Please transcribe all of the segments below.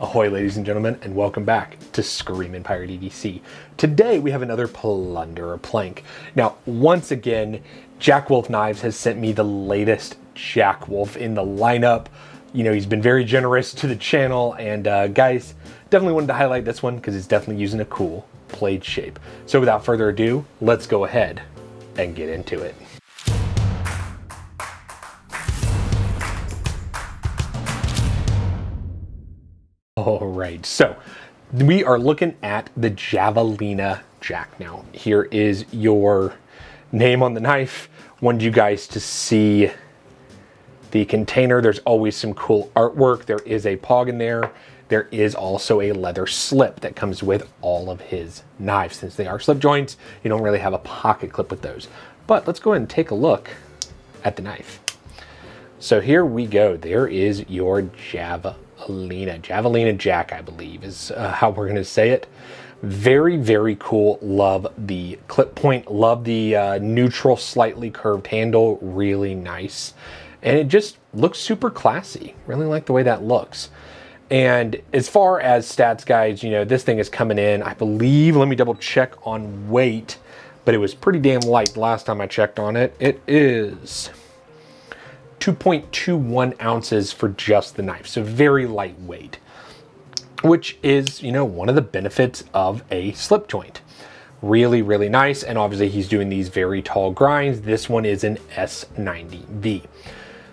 Ahoy ladies and gentlemen, and welcome back to Screamingpirate EDC. Today we have another Plunder plank. Now once again, Jackwolfknives has sent me the latest Jackwolf in the lineup. You know, he's been very generous to the channel, and guys, definitely wanted to highlight this one because it's definitely using a cool blade shape. So without further ado, let's go ahead and get into it. All right, so we are looking at the Javelina jack now. Here is your name on the knife. Wanted you guys to see the container. There's always some cool artwork. There is a pog in there. There is also a leather slip that comes with all of his knives. Since they are slip joints, you don't really have a pocket clip with those. But let's go ahead and take a look at the knife. So here we go. There is your Javelina jack, I believe is how we're gonna say it. Very, very cool. Love the clip point, love the neutral, slightly curved handle, really nice. And it just looks super classy. Really like the way that looks. And as far as stats, guys, you know, this thing is coming in, I believe, let me double check on weight, but it was pretty damn light last time I checked on it. It is 2.21 ounces for just the knife, so very lightweight, which is, you know, one of the benefits of a slip joint. Really, really nice, and obviously he's doing these very tall grinds. This one is an S90V.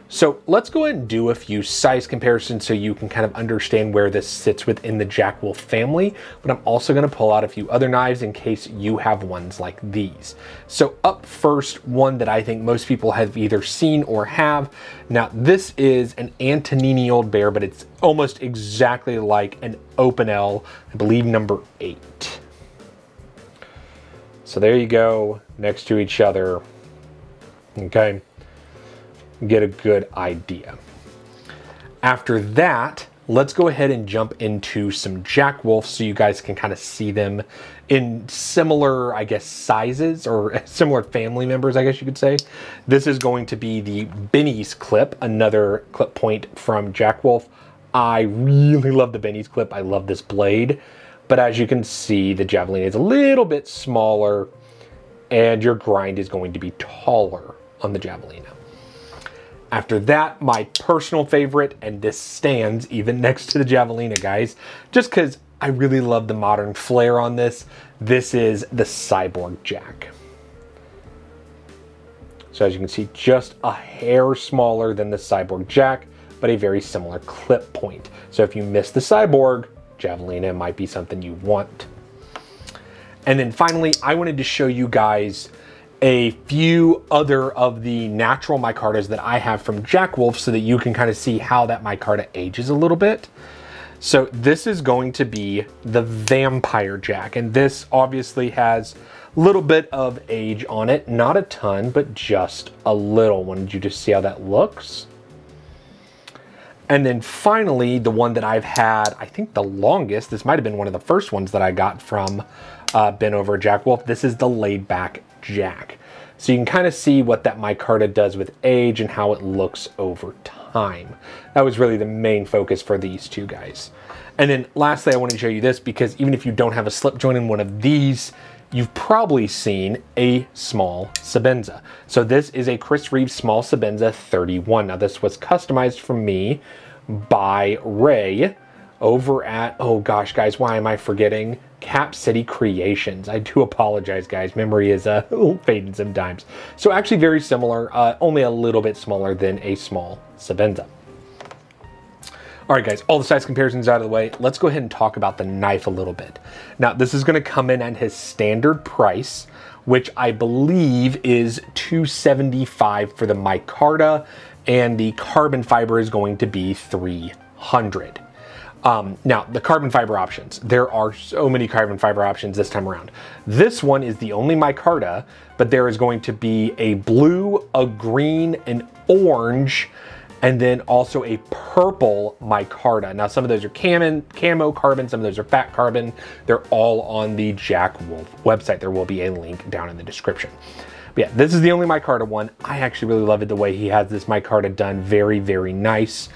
So let's go ahead and do a few size comparisons so you can kind of understand where this sits within the Jackwolf family, but I'm also going to pull out a few other knives in case you have ones like these. So up first, one that I think most people have either seen or have. Now this is an Antonini Old Bear, but it's almost exactly like an Open L, I believe number 8. So there you go, next to each other. Okay. Get a good idea. After that, let's go ahead and jump into some Jackwolf so you guys can kind of see them in similar, I guess, sizes or similar family members, I guess you could say. This is going to be the Benny's clip, another clip point from Jackwolf. I really love the Benny's clip. I love this blade. But as you can see, the Javelina is a little bit smaller and your grind is going to be taller on the Javelina. After that, my personal favorite, and this stands even next to the Javelina, guys, just because I really love the modern flair on this. This is the Cyborg Jack. So as you can see, just a hair smaller than the Cyborg Jack, but a very similar clip point. So if you miss the Cyborg, Javelina might be something you want. And then finally, I wanted to show you guys a few other of the natural micartas that I have from Jackwolf so that you can kind of see how that micarta ages a little bit. So this is going to be the Vampire Jack, and this obviously has a little bit of age on it, not a ton, but just a little. Wanted you to see how that looks. And then finally, the one that I've had, I think the longest, this might have been one of the first ones that I got from Ben over at Jackwolf. This is the Laid Back Jack. So you can kind of see what that micarta does with age and how it looks over time. That was really the main focus for these two guys. And then lastly, I want to show you this because even if you don't have a slip joint in one of these, you've probably seen a small Sabenza. So this is a Chris Reeves small Sabenza 31. Now this was customized for me by Ray over at, oh gosh, guys, why am I forgetting? Cap City Creations. I do apologize, guys. Memory is fading sometimes. So actually very similar, only a little bit smaller than a small Sabenza. All right, guys, all the size comparisons out of the way. Let's go ahead and talk about the knife a little bit. Now, this is going to come in at his standard price, which I believe is $275 for the micarta, and the carbon fiber is going to be $300. Now, the carbon fiber options. There are so many carbon fiber options this time around. This one is the only micarta, but there is going to be a blue, a green, an orange, and then also a purple micarta. Now, some of those are camo carbon, some of those are fat carbon. They're all on the Jackwolf website. There will be a link down in the description. But yeah, this is the only micarta one. I actually really love it the way he has this micarta done. Very, very nice.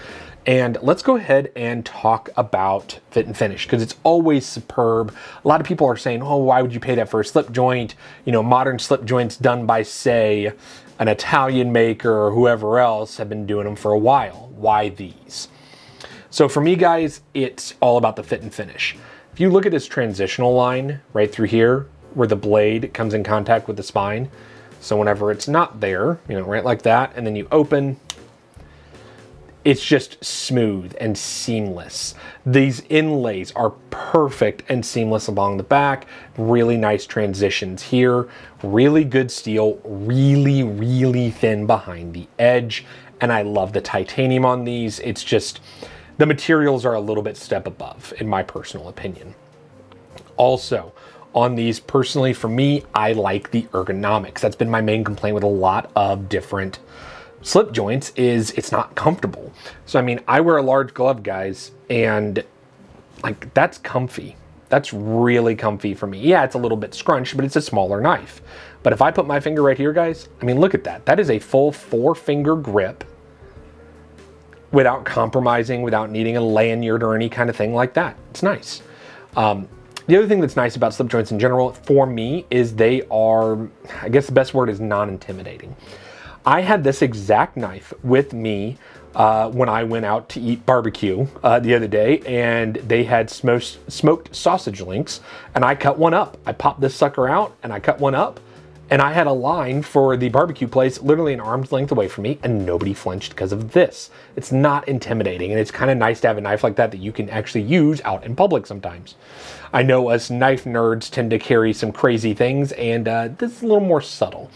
And let's go ahead and talk about fit and finish, because it's always superb. A lot of people are saying, oh, why would you pay that for a slip joint? You know, modern slip joints done by, say, an Italian maker or whoever else have been doing them for a while. Why these? So for me, guys, it's all about the fit and finish. If you look at this transitional line right through here, where the blade comes in contact with the spine, so whenever it's not there, you know, right like that, and then you open, it's just smooth and seamless. These inlays are perfect and seamless along the back. Really nice transitions here. Really good steel, really, really thin behind the edge. And I love the titanium on these. It's just, the materials are a little bit step above, in my personal opinion. Also, on these, personally, for me, I like the ergonomics. That's been my main complaint with a lot of different slip joints, is it's not comfortable. So, I mean, I wear a large glove, guys, and like, that's comfy. That's really comfy for me. Yeah, it's a little bit scrunched, but it's a smaller knife. But if I put my finger right here, guys, I mean, look at that. That is a full 4-finger grip without compromising, without needing a lanyard or any kind of thing like that. It's nice. The other thing that's nice about slip joints in general, for me, is they are, I guess the best word is non-intimidating. I had this exact knife with me when I went out to eat barbecue the other day, and they had smoked sausage links, and I cut one up. I popped this sucker out, and I cut one up, and I had a line for the barbecue place literally an arm's length away from me, and nobody flinched because of this. It's not intimidating, and it's kind of nice to have a knife like that that you can actually use out in public sometimes. I know us knife nerds tend to carry some crazy things, and this is a little more subtle.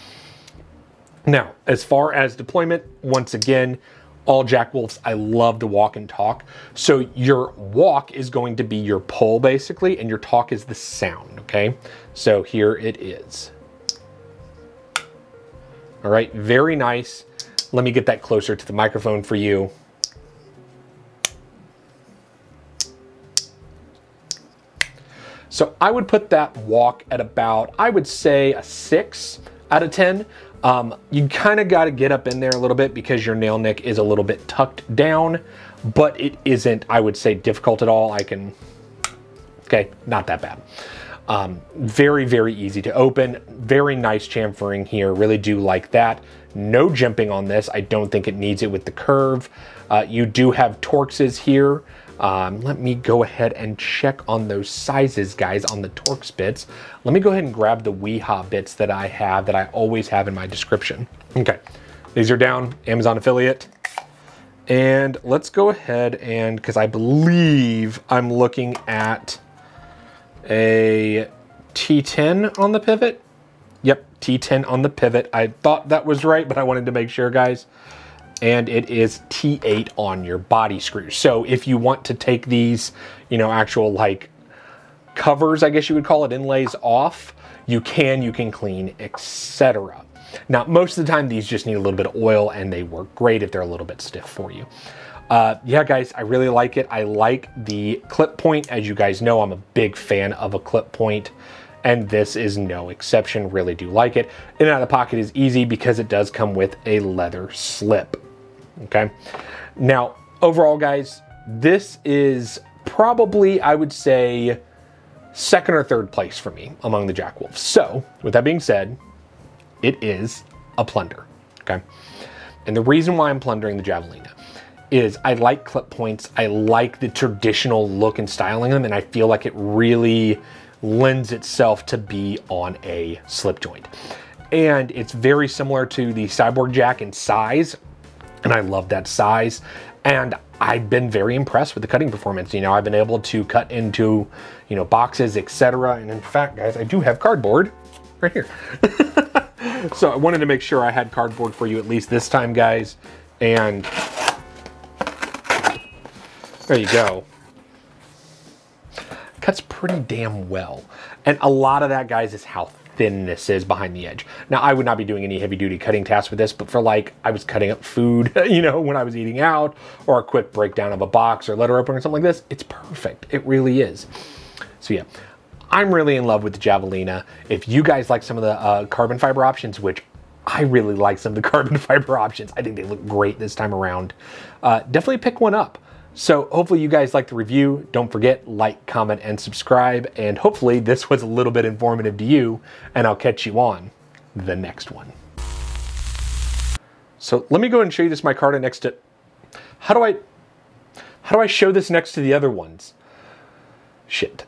Now, as far as deployment, once again, all Jack Wolfs, I love to walk and talk. So your walk is going to be your pull, basically, and your talk is the sound, okay? So here it is. All right, very nice. Let me get that closer to the microphone for you. So I would put that walk at about, I would say, a 6 out of 10. You kind of got to get up in there a little bit because your nail nick is a little bit tucked down, but it isn't, I would say, difficult at all. Okay, not that bad. Very, very easy to open. Very nice chamfering here. Really do like that. No jimping on this. I don't think it needs it with the curve. You do have Torxes here. Let me go ahead and check on those sizes, guys, on the Torx bits. Let me go ahead and grab the Weehaw bits that I have, that I always have in my description. Okay, these are down, Amazon affiliate. And let's go ahead and, because I believe I'm looking at a T10 on the pivot. Yep, T10 on the pivot. I thought that was right, but I wanted to make sure, guys. And it is T8 on your body screw. So if you want to take these, you know, actual like covers, I guess you would call it, inlays off, you can clean, etc. Now, most of the time, these just need a little bit of oil, and they work great if they're a little bit stiff for you. Yeah, guys, I really like it. I like the clip point. As you guys know, I'm a big fan of a clip point, and this is no exception. Really do like it. In and out of the pocket is easy because it does come with a leather slip. Okay. Now, overall, guys, this is probably, I would say, second or third place for me among the Jack Wolfs. So, with that being said, it is a Plunder. Okay. And the reason why I'm plundering the Javelina is I like clip points. I like the traditional look and styling them, and I feel like it really lends itself to be on a slip joint. And it's very similar to the Cyborg Jack in size, and I love that size. And I've been very impressed with the cutting performance. You know, I've been able to cut into, you know, boxes, etc. And in fact, guys, I do have cardboard right here. So I wanted to make sure I had cardboard for you at least this time, guys. And there you go. Cuts pretty damn well. And a lot of that, guys, is how thin this is behind the edge. Now, I would not be doing any heavy duty cutting tasks with this, but for like, I was cutting up food, you know, when I was eating out, or a quick breakdown of a box or letter opener or something like this, it's perfect. It really is. So yeah, I'm really in love with the Javelina. If you guys like some of the carbon fiber options, which I really like some of the carbon fiber options. I think they look great this time around. Definitely pick one up. So hopefully you guys liked the review. Don't forget, like, comment, and subscribe. And hopefully this was a little bit informative to you, and I'll catch you on the next one. So let me go and show you this micarta next to... How do I show this next to the other ones? Shit.